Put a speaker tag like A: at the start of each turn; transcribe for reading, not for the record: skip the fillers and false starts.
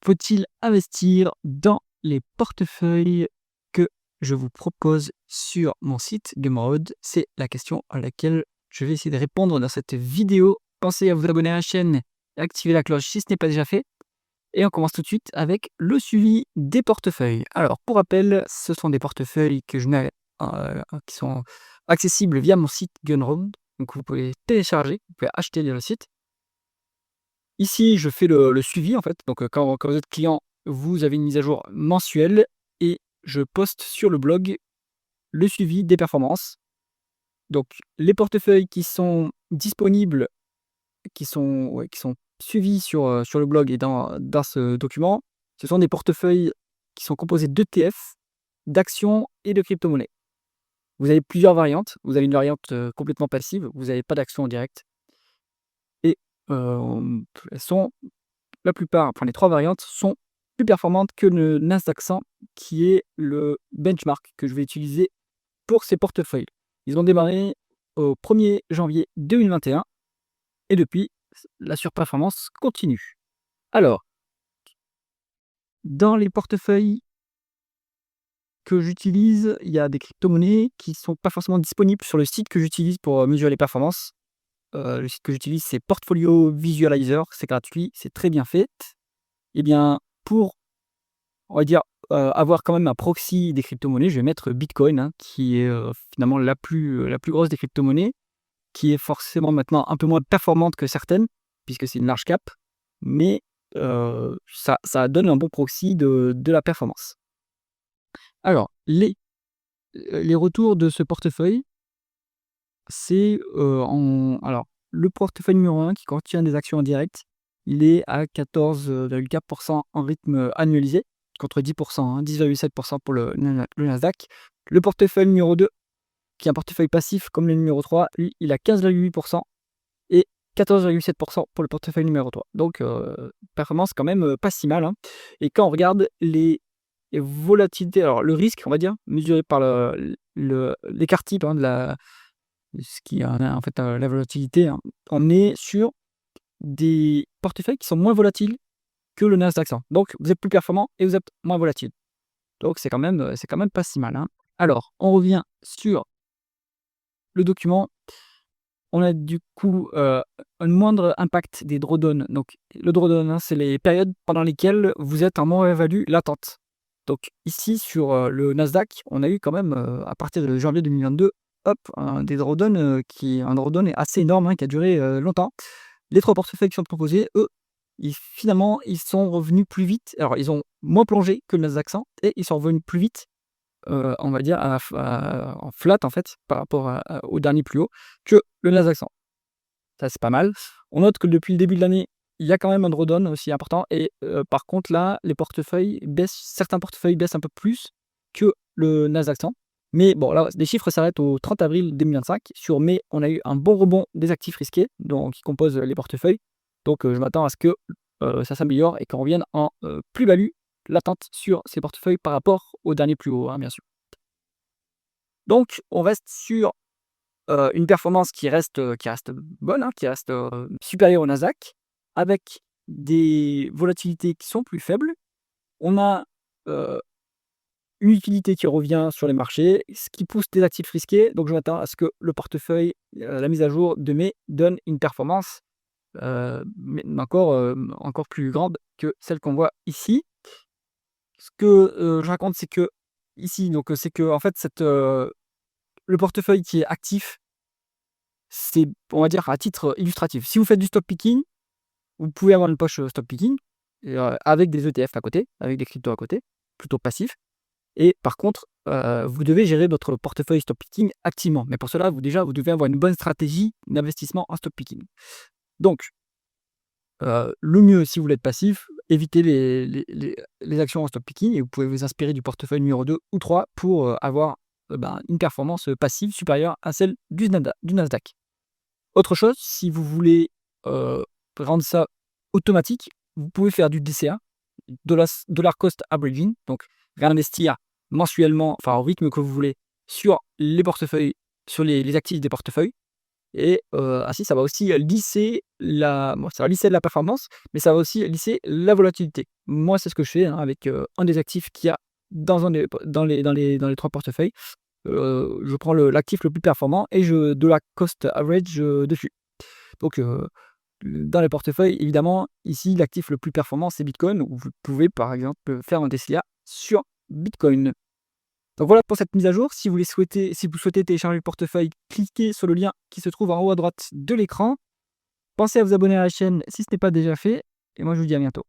A: faut-il investir dans les portefeuilles que je vous propose sur mon site Gumroad? C'est la question à laquelle je vais essayer de répondre dans cette vidéo. Pensez à vous abonner à la chaîne et activer la cloche si ce n'est pas déjà fait. Et on commence tout de suite avec le suivi des portefeuilles. Alors, pour rappel, ce sont des portefeuilles que je mets, qui sont accessibles via mon site Gumroad. Donc, vous pouvez télécharger, vous pouvez acheter via le site. Ici, je fais le suivi, en fait. Donc, quand vous êtes client, vous avez une mise à jour mensuelle et je poste sur le blog le suivi des performances. Donc, les portefeuilles qui sont disponibles, qui sont suivis sur le blog et dans ce document, ce sont des portefeuilles qui sont composés d'ETF, d'actions et de crypto-monnaies. Vous avez plusieurs variantes. Vous avez une variante complètement passive, vous n'avez pas d'action en direct. Et elles sont la plupart, enfin les 3 variantes sont plus performantes que le Nasdaq 100 qui est le benchmark que je vais utiliser pour ces portefeuilles. Ils ont démarré au 1er janvier 2021 et depuis, la surperformance continue. Alors, dans les portefeuilles que j'utilise, il y a des crypto-monnaies qui ne sont pas forcément disponibles sur le site que j'utilise pour mesurer les performances. Le site que j'utilise, c'est Portfolio Visualizer, c'est gratuit, c'est très bien fait. Eh bien, pour, on va dire, avoir quand même un proxy des crypto-monnaies, je vais mettre Bitcoin, hein, qui est finalement la plus grosse des crypto-monnaies, qui est forcément maintenant un peu moins performante que certaines, puisque c'est une large cap, mais ça donne un bon proxy de la performance. Alors, les retours de ce portefeuille, c'est alors, le portefeuille numéro 1 qui contient des actions en direct, il est à 14,4% en rythme annualisé, contre 10%, hein, 10,7% pour le Nasdaq. Le portefeuille numéro 2, qui est un portefeuille passif comme le numéro 3, lui, il a 15,8% et 14,7% pour le portefeuille numéro 3. Donc, performance quand même pas si mal, hein. Et quand on regarde les volatilités, alors le risque, on va dire, mesuré par l'écart type, hein, ce qui en fait la volatilité, hein, on est sur des portefeuilles qui sont moins volatiles que le Nasdaq 100. Donc, vous êtes plus performant et vous êtes moins volatile. Donc, c'est quand même pas si mal, hein. Alors, on revient sur le document. On a du coup un moindre impact des drawdowns. Donc, le drawdown, hein, c'est les périodes pendant lesquelles vous êtes en moins-value latente. Donc, ici, sur le Nasdaq, on a eu quand même, à partir de janvier 2022, hop, un drawdown est assez énorme, hein, qui a duré longtemps. Les 3 portefeuilles qui sont proposés, eux, finalement, ils sont revenus plus vite. Alors, ils ont moins plongé que le Nasdaq 100 et ils sont revenus plus vite, on va dire, en flat, en fait, par rapport au dernier plus haut, que le Nasdaq 100. Ça, c'est pas mal. On note que depuis le début de l'année, il y a quand même un drawdown aussi important et par contre, là, les portefeuilles baissent, certains portefeuilles baissent un peu plus que le Nasdaq 100. Mais bon, là, les chiffres s'arrêtent au 30 avril 2025. Sur mai, on a eu un bon rebond des actifs risqués, donc qui composent les portefeuilles. Donc, je m'attends à ce que ça s'améliore et qu'on revienne en plus-value latente sur ces portefeuilles par rapport au dernier plus haut, hein, bien sûr. Donc, on reste sur une performance qui reste bonne, hein, qui reste supérieure au Nasdaq, avec des volatilités qui sont plus faibles. On a une utilité qui revient sur les marchés, ce qui pousse des actifs risqués. Donc, je m'attends à ce que le portefeuille, la mise à jour de mai donne une performance mais encore plus grande que celle qu'on voit ici. Ce que je raconte, c'est que ici, donc c'est que en fait, le portefeuille qui est actif, c'est, on va dire, à titre illustratif. Si vous faites du stock picking, vous pouvez avoir une poche stock picking avec des ETF à côté, avec des cryptos à côté, plutôt passif. Et par contre, vous devez gérer votre portefeuille stock picking activement. Mais pour cela, vous devez avoir une bonne stratégie d'investissement en stock picking. Donc, le mieux, si vous voulez être passif, évitez les actions en stock picking et vous pouvez vous inspirer du portefeuille numéro 2 ou 3 pour avoir une performance passive supérieure à celle du Nasdaq. Autre chose, si vous voulez rendre ça automatique, vous pouvez faire du DCA, Dollar Cost Averaging, donc réinvestir mensuellement, enfin au rythme que vous voulez, sur les portefeuilles, sur les actifs des portefeuilles. et ainsi ça va aussi lisser ça va lisser la performance, mais ça va aussi lisser la volatilité. Moi, c'est ce que je fais, hein, avec, un des actifs qu'il y a dans un des dans les 3 portefeuilles. Je prends l'actif le plus performant et je de la cost average, dessus. Donc dans les portefeuilles, évidemment, ici, l'actif le plus performant, c'est Bitcoin, où vous pouvez, par exemple, faire un DCA sur Bitcoin. Donc voilà pour cette mise à jour. Si vous souhaitez télécharger le portefeuille, cliquez sur le lien qui se trouve en haut à droite de l'écran. Pensez à vous abonner à la chaîne si ce n'est pas déjà fait et moi je vous dis à bientôt.